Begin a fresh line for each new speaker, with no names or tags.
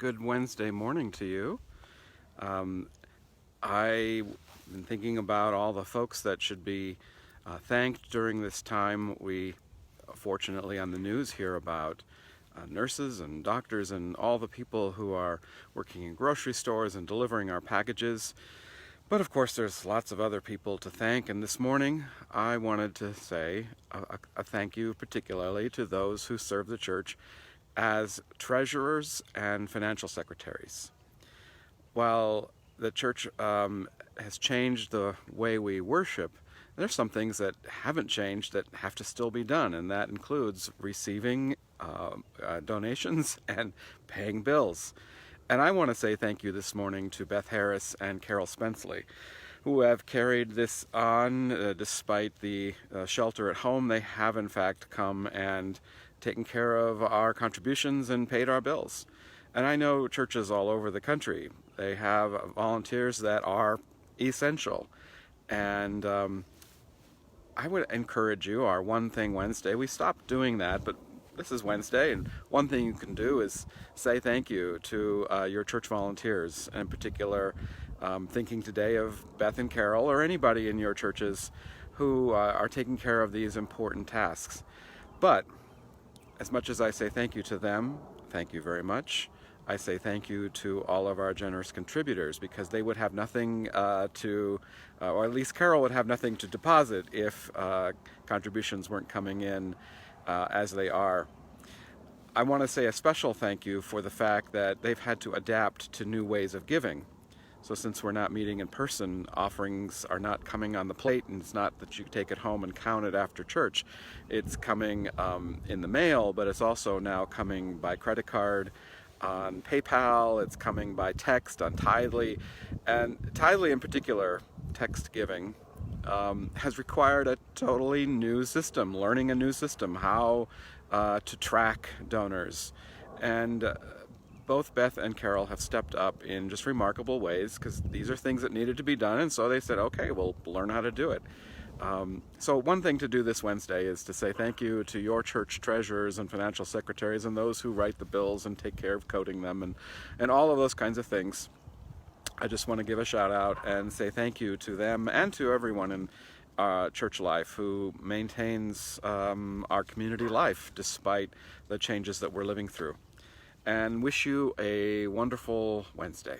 Good Wednesday morning to you. I've been thinking about all the folks that should be thanked during this time. We fortunately on the news hear about nurses and doctors and all the people who are working in grocery stores and delivering our packages. But of course there's lots of other people to thank, and this morning I wanted to say a thank you particularly to those who serve the church as treasurers and financial secretaries. While the church has changed the way we worship, there's some things that haven't changed that have to still be done, and that includes receiving donations and paying bills. And I want to say thank you this morning to Beth Harris and Carol Spenceley, who have carried this on despite the shelter at home. They have in fact come and taken care of our contributions and paid our bills. And I know churches all over the country, they have volunteers that are essential. And I would encourage you, our One Thing Wednesday, we stopped doing that, but this is Wednesday, and one thing you can do is say thank you to your church volunteers, in particular thinking today of Beth and Carol or anybody in your churches who are taking care of these important tasks. But as much as I say thank you to them, thank you very much, I say thank you to all of our generous contributors, because they would have nothing or at least Carol would have nothing to deposit if contributions weren't coming in as they are. I want to say a special thank you for the fact that they've had to adapt to new ways of giving. So since we're not meeting in person, offerings are not coming on the plate, and it's not that you take it home and count it after church. It's coming in the mail, but it's also now coming by credit card, on PayPal, it's coming by text, on Tidely. And Tidely in particular, text giving, has required a totally new system, learning a new system, how to track donors. And both Beth and Carol have stepped up in just remarkable ways, because these are things that needed to be done, and so they said, okay, we'll learn how to do it. So one thing to do this Wednesday is to say thank you to your church treasurers and financial secretaries and those who write the bills and take care of coding them and all of those kinds of things. I just want to give a shout out and say thank you to them and to everyone in church life who maintains our community life despite the changes that we're living through. And wish you a wonderful Wednesday.